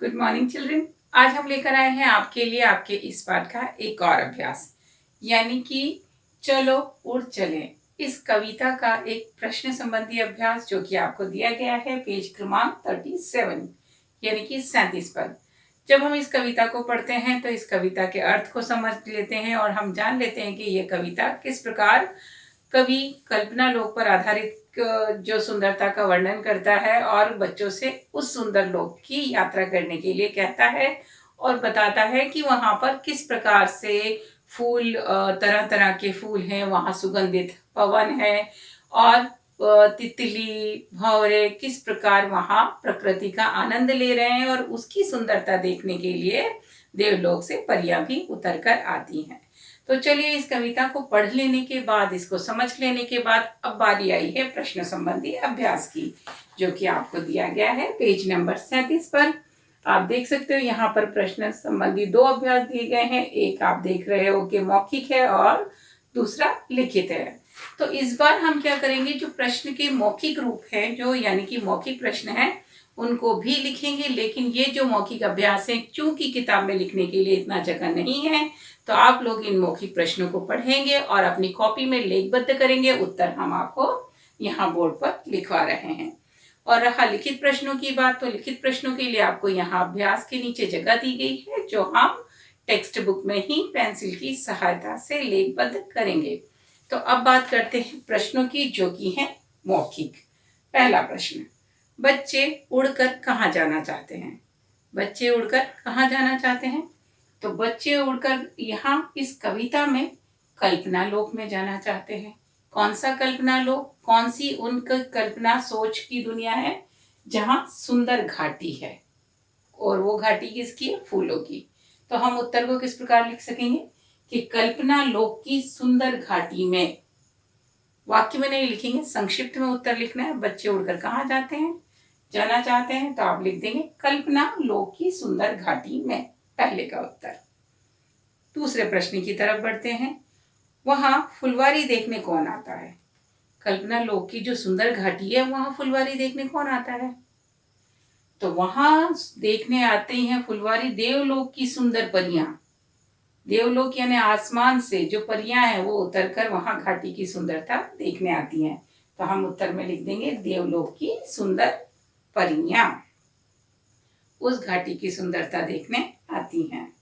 Good morning children. आज हम लेकर आए हैं आपके लिए आपके इस पाठ का एक और अभ्यास, यानी कि चलो उड़ चलें। इस कविता का एक प्रश्न संबंधी अभ्यास जो कि आपको दिया गया है पेज क्रमांक 37 यानी कि 37 पर। जब हम इस कविता को पढ़ते हैं तो इस कविता के अर्थ को समझ लेते हैं और हम जान लेते हैं कि यह कविता किस प्रकार कवि कल्पना लोक पर आधारित जो सुंदरता का वर्णन करता है और बच्चों से उस सुंदर लोक की यात्रा करने के लिए कहता है और बताता है कि वहां पर किस प्रकार से फूल, तरह तरह के फूल हैं, वहां सुगंधित पवन है और तितली भंवरे किस प्रकार वहां प्रकृति का आनंद ले रहे हैं और उसकी सुंदरता देखने के लिए देवलोक से परियां भी उतर कर आती हैं। तो चलिए इस कविता को पढ़ लेने के बाद, इसको समझ लेने के बाद अब बारी आई है प्रश्न संबंधी अभ्यास की, जो कि आपको दिया गया है पेज नंबर 37 पर। आप देख सकते हो यहाँ पर प्रश्न संबंधी दो अभ्यास दिए गए हैं। एक आप देख रहे हो कि मौखिक है और दूसरा लिखित है। तो इस बार हम क्या करेंगे, जो प्रश्न के मौखिक रूप है, जो यानी कि मौखिक प्रश्न है, उनको भी लिखेंगे। लेकिन ये जो मौखिक अभ्यास है, चूंकि किताब में लिखने के लिए इतना जगह नहीं है, तो आप लोग इन मौखिक प्रश्नों को पढ़ेंगे और अपनी कॉपी में लेखबद्ध करेंगे। उत्तर हम आपको यहाँ बोर्ड पर लिखवा रहे हैं। और रहा लिखित प्रश्नों की बात, तो लिखित प्रश्नों के लिए आपको यहाँ अभ्यास के नीचे जगह दी गई है, जो हम टेक्स्ट बुक में ही पेंसिल की सहायता से लेखबद्ध करेंगे। तो अब बात करते हैं प्रश्नों की, जो कि है मौखिक। पहला प्रश्न, बच्चे उड़कर कहाँ जाना चाहते हैं? बच्चे उड़कर कहाँ जाना चाहते हैं? तो बच्चे उड़कर यहाँ इस कविता में कल्पना लोक में जाना चाहते हैं। कौन सा कल्पना लोक? कौन सी उनका कल्पना सोच की दुनिया है जहां सुंदर घाटी है, और वो घाटी किसकी है? फूलों की। तो हम उत्तर को किस प्रकार लिख सकेंगे कि कल्पना लोक की सुंदर घाटी में। वाक्य में नहीं लिखेंगे, संक्षिप्त में उत्तर लिखना है। बच्चे उड़कर कहाँ जाते हैं, जाना चाहते हैं, तो आप लिख देंगे कल्पना लोक की सुंदर घाटी में, पहले का उत्तर। दूसरे प्रश्न की तरफ बढ़ते हैं। वहां फुलवारी देखने कौन आता है? कल्पना लोक की जो सुंदर घाटी है, वहां फुलवारी देखने कौन आता है? तो वहां देखने आते हैं फुलवारी देवलोक की सुंदर परियां। देवलोक यानी आसमान से जो परियां हैं, वो उतरकर वहां घाटी की सुंदरता देखने आती हैं। तो हम उत्तर में लिख देंगे देवलोक की सुंदर परियां उस घाटी की सुंदरता देखने आती हैं।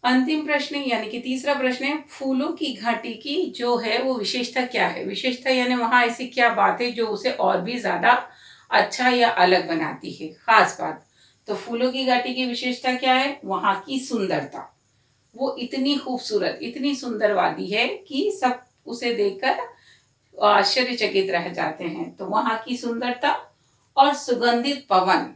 अंतिम प्रश्न यानी कि तीसरा प्रश्न है, फूलों की घाटी की जो है वो विशेषता क्या है? विशेषता यानी वहां ऐसी क्या बात है जो उसे और भी ज्यादा अच्छा या अलग बनाती है, खास बात। तो फूलों की घाटी की विशेषता क्या है? वहां की सुंदरता। वो इतनी खूबसूरत, इतनी सुंदर वादी है कि सब उसे देखकर आश्चर्यचकित रह जाते हैं। तो वहां की सुंदरता और सुगंधित पवन।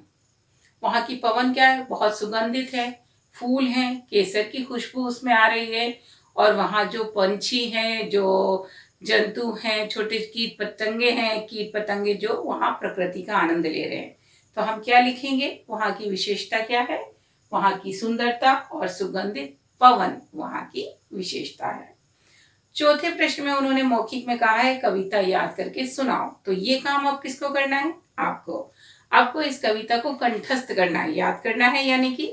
वहां की पवन क्या है? बहुत सुगंधित है। फूल हैं, केसर की खुशबू उसमें आ रही है। और वहां जो पंछी हैं, जो जंतु हैं, छोटे कीट पतंगे हैं, कीट पतंगे जो वहां प्रकृति का आनंद ले रहे हैं। तो हम क्या लिखेंगे? वहां की विशेषता क्या है? वहां की सुंदरता और सुगंधित पवन वहां की विशेषता है। चौथे प्रश्न में उन्होंने मौखिक में कहा है कविता याद करके सुनाओ। तो ये काम अब किसको करना है? आपको इस कविता को कंठस्थ करना है, याद करना है। यानी कि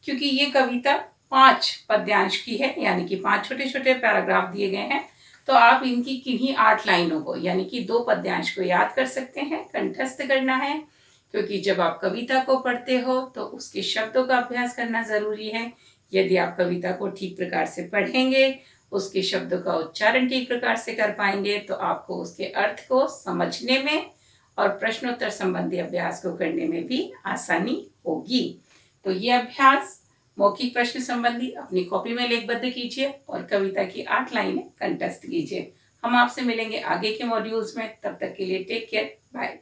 क्योंकि ये कविता 5 पद्यांश की है, यानी कि 5 छोटे छोटे पैराग्राफ दिए गए हैं, तो आप इनकी किन्हीं 8 लाइनों को, यानी कि 2 पद्यांश को याद कर सकते हैं। कंठस्थ करना है क्योंकि जब आप कविता को पढ़ते हो तो उसके शब्दों का अभ्यास करना जरूरी है। यदि आप कविता को ठीक प्रकार से पढ़ेंगे, उसके शब्दों का उच्चारण ठीक प्रकार से कर पाएंगे, तो आपको उसके अर्थ को समझने में और प्रश्नोत्तर संबंधी अभ्यास को करने में भी आसानी होगी। तो ये अभ्यास मौखिक प्रश्न संबंधी अपनी कॉपी में लेखबद्ध कीजिए और कविता की 8 लाइनें कंठस्थ कीजिए। हम आपसे मिलेंगे आगे के मॉड्यूल्स में। तब तक के लिए टेक केयर, बाय।